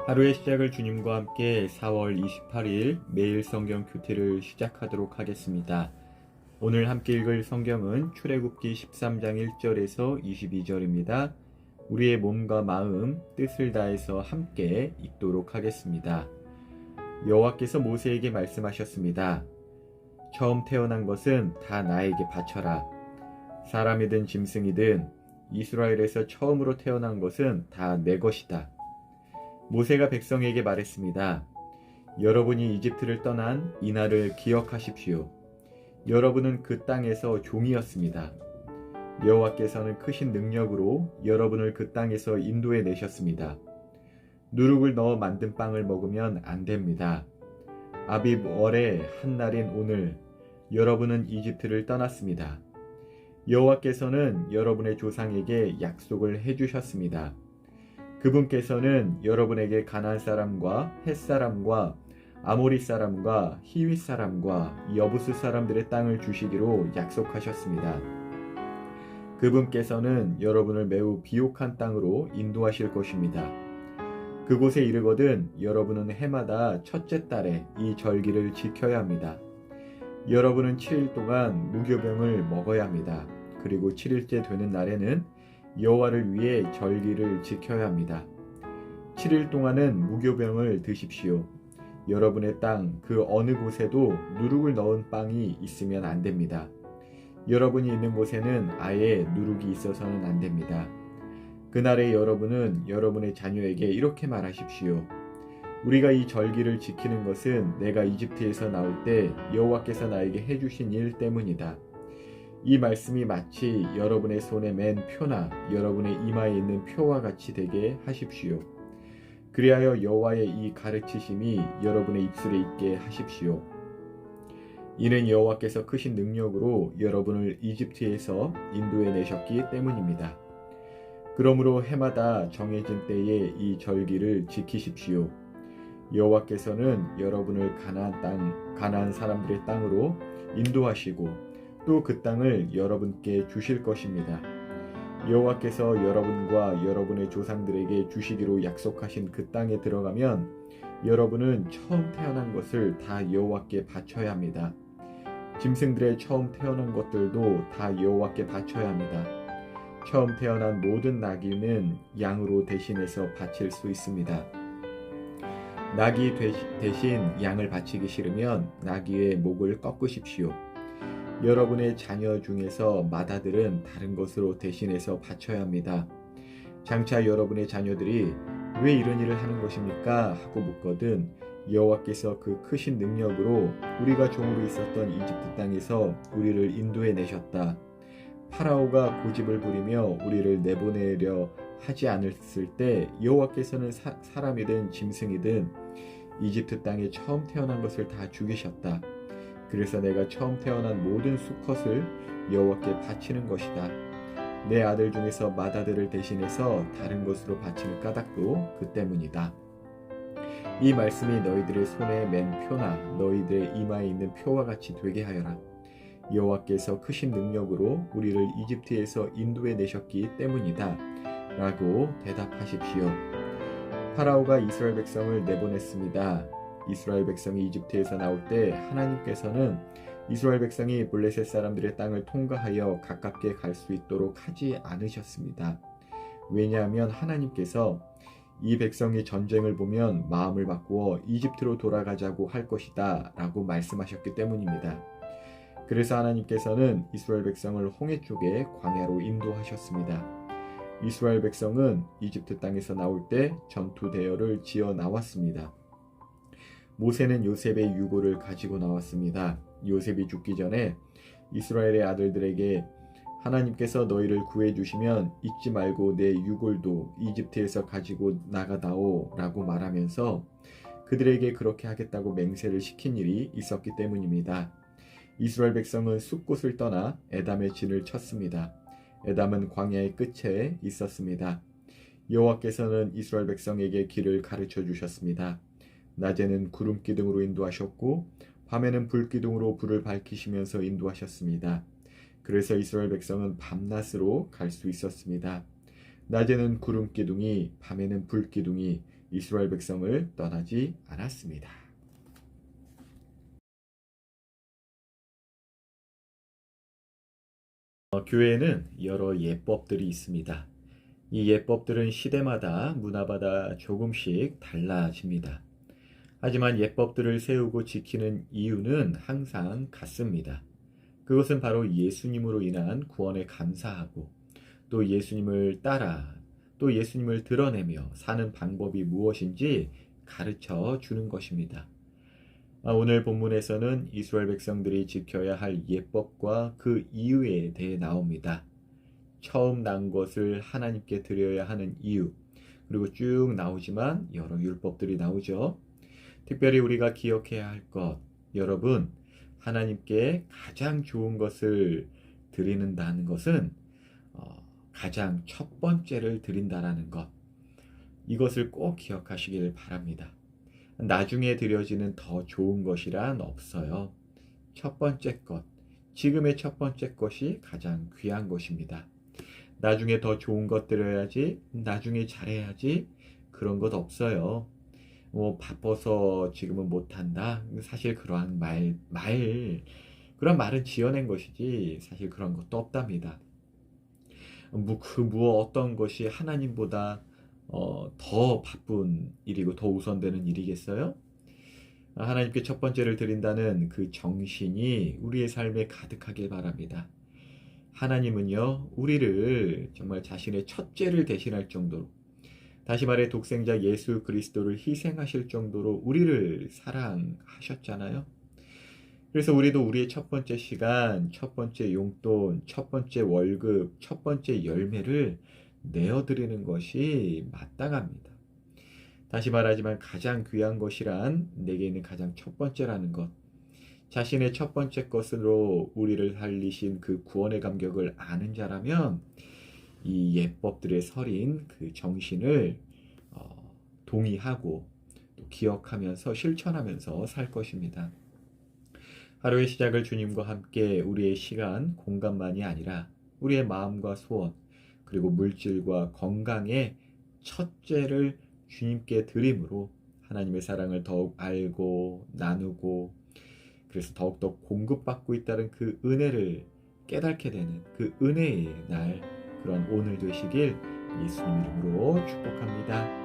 하루의 시작을 주님과 함께 4월 28일 매일 성경 큐티를 시작하도록 하겠습니다. 오늘 함께 읽을 성경은 출애굽기 13장 1절에서 22절입니다. 우리의 몸과 마음, 뜻을 다해서 함께 읽도록 하겠습니다. 여호와께서 모세에게 말씀하셨습니다. 처음 태어난 것은 다 나에게 바쳐라. 사람이든 짐승이든 이스라엘에서 처음으로 태어난 것은 다 내 것이다. 모세가 백성에게 말했습니다. 여러분이 이집트를 떠난 이날을 기억하십시오. 여러분은 그 땅에서 종이었습니다. 여호와께서는 크신 능력으로 여러분을 그 땅에서 인도해 내셨습니다. 누룩을 넣어 만든 빵을 먹으면 안 됩니다. 아빕 월의 한 날인 오늘 여러분은 이집트를 떠났습니다. 여호와께서는 여러분의 조상에게 약속을 해주셨습니다. 그분께서는 여러분에게 가나안 사람과 헷 사람과 아모리 사람과 히윗 사람과 여부스 사람들의 땅을 주시기로 약속하셨습니다. 그분께서는 여러분을 매우 비옥한 땅으로 인도하실 것입니다. 그곳에 이르거든 여러분은 해마다 첫째 달에 이 절기를 지켜야 합니다. 여러분은 7일 동안 무교병을 먹어야 합니다. 그리고 7일째 되는 날에는 여호와를 위해 절기를 지켜야 합니다. 7일 동안은 무교병을 드십시오. 여러분의 땅 그 어느 곳에도 누룩을 넣은 빵이 있으면 안 됩니다. 여러분이 있는 곳에는 아예 누룩이 있어서는 안 됩니다. 그날에 여러분은 여러분의 자녀에게 이렇게 말하십시오. 우리가 이 절기를 지키는 것은 내가 이집트에서 나올 때 여호와께서 나에게 해주신 일 때문이다. 이 말씀이 마치 여러분의 손에 맨 표나 여러분의 이마에 있는 표와 같이 되게 하십시오. 그리하여 여호와의 이 가르치심이 여러분의 입술에 있게 하십시오. 이는 여호와께서 크신 능력으로 여러분을 이집트에서 인도해 내셨기 때문입니다. 그러므로 해마다 정해진 때에 이 절기를 지키십시오. 여호와께서는 여러분을 가나안 사람들의 땅으로 인도하시고 또 그 땅을 여러분께 주실 것입니다. 여호와께서 여러분과 여러분의 조상들에게 주시기로 약속하신 그 땅에 들어가면 여러분은 처음 태어난 것을 다 여호와께 바쳐야 합니다. 짐승들의 처음 태어난 것들도 다 여호와께 바쳐야 합니다. 처음 태어난 모든 나귀는 양으로 대신해서 바칠 수 있습니다. 나귀 대신 양을 바치기 싫으면 나귀의 목을 꺾으십시오. 여러분의 자녀 중에서 맏아들은 다른 것으로 대신해서 바쳐야 합니다. 장차 여러분의 자녀들이 왜 이런 일을 하는 것입니까? 하고 묻거든 여호와께서 그 크신 능력으로 우리가 종으로 있었던 이집트 땅에서 우리를 인도해 내셨다. 파라오가 고집을 부리며 우리를 내보내려 하지 않았을 때 여호와께서는 사람이든 짐승이든 이집트 땅에 처음 태어난 것을 다 죽이셨다. 그래서 내가 처음 태어난 모든 수컷을 여호와께 바치는 것이다. 내 아들 중에서 맏아들을 대신해서 다른 것으로 바치는 까닭도 그 때문이다. 이 말씀이 너희들의 손에 맨 표나 너희들의 이마에 있는 표와 같이 되게 하여라. 여호와께서 크신 능력으로 우리를 이집트에서 인도해 내셨기 때문이다. 라고 대답하십시오. 파라오가 이스라엘 백성을 내보냈습니다. 이스라엘 백성이 이집트에서 나올 때 하나님께서는 이스라엘 백성이 블레셋 사람들의 땅을 통과하여 가깝게 갈 수 있도록 하지 않으셨습니다. 왜냐하면 하나님께서 이 백성이 전쟁을 보면 마음을 바꾸어 이집트로 돌아가자고 할 것이다 라고 말씀하셨기 때문입니다. 그래서 하나님께서는 이스라엘 백성을 홍해 쪽에 광야로 인도하셨습니다. 이스라엘 백성은 이집트 땅에서 나올 때 전투 대열을 지어 나왔습니다. 모세는 요셉의 유고를 가지고 나왔습니다. 요셉이 죽기 전에 이스라엘의 아들들에게 하나님께서 너희를 구해주시면 잊지 말고 내 유골도 이집트에서 가지고 나가다오 라고 말하면서 그들에게 그렇게 하겠다고 맹세를 시킨 일이 있었기 때문입니다. 이스라엘 백성은 숲곳을 떠나 에담의 진을 쳤습니다. 에담은 광야의 끝에 있었습니다. 여호와께서는 이스라엘 백성에게 길을 가르쳐 주셨습니다. 낮에는 구름 기둥으로 인도하셨고 밤에는 불 기둥으로 불을 밝히시면서 인도하셨습니다. 그래서 이스라엘 백성은 밤낮으로 갈 수 있었습니다. 낮에는 구름 기둥이 밤에는 불 기둥이 이스라엘 백성을 떠나지 않았습니다. 교회에는 여러 예법들이 있습니다. 이 예법들은 시대마다 문화마다 조금씩 달라집니다. 하지만 예법들을 세우고 지키는 이유는 항상 같습니다. 그것은 바로 예수님으로 인한 구원에 감사하고 또 예수님을 따라 또 예수님을 드러내며 사는 방법이 무엇인지 가르쳐 주는 것입니다. 오늘 본문에서는 이스라엘 백성들이 지켜야 할 예법과 그 이유에 대해 나옵니다. 처음 난 것을 하나님께 드려야 하는 이유, 그리고 쭉 나오지만 여러 율법들이 나오죠. 특별히 우리가 기억해야 할 것, 여러분, 하나님께 가장 좋은 것을 드리는다는 것은 가장 첫 번째를 드린다라는 것, 이것을 꼭 기억하시길 바랍니다. 나중에 드려지는 더 좋은 것이란 없어요. 첫 번째 것, 지금의 첫 번째 것이 가장 귀한 것입니다. 나중에 더 좋은 것 드려야지, 나중에 잘해야지, 그런 것 없어요. 바빠서 지금은 못한다. 사실 그러한 그런 말은 지어낸 것이지, 사실 그런 것도 없답니다. 어떤 것이 하나님보다 더 바쁜 일이고 더 우선되는 일이겠어요? 하나님께 첫 번째를 드린다는 그 정신이 우리의 삶에 가득하길 바랍니다. 하나님은요, 우리를 정말 자신의 첫째를 대신할 정도로, 다시 말해 독생자 예수 그리스도를 희생하실 정도로 우리를 사랑하셨잖아요. 그래서 우리도 우리의 첫 번째 시간, 첫 번째 용돈, 첫 번째 월급, 첫 번째 열매를 내어드리는 것이 마땅합니다. 다시 말하지만 가장 귀한 것이란 내게 있는 가장 첫 번째라는 것. 자신의 첫 번째 것으로 우리를 살리신 그 구원의 감격을 아는 자라면 이 예법들의 설인 그 정신을 동의하고 또 기억하면서 실천하면서 살 것입니다. 하루의 시작을 주님과 함께 우리의 시간, 공간만이 아니라 우리의 마음과 소원, 그리고 물질과 건강의 첫째를 주님께 드림으로 하나님의 사랑을 더욱 알고 나누고 그래서 더욱더 공급받고 있다는 그 은혜를 깨닫게 되는 그 은혜의 날, 그런 오늘 되시길 예수님 이름으로 축복합니다.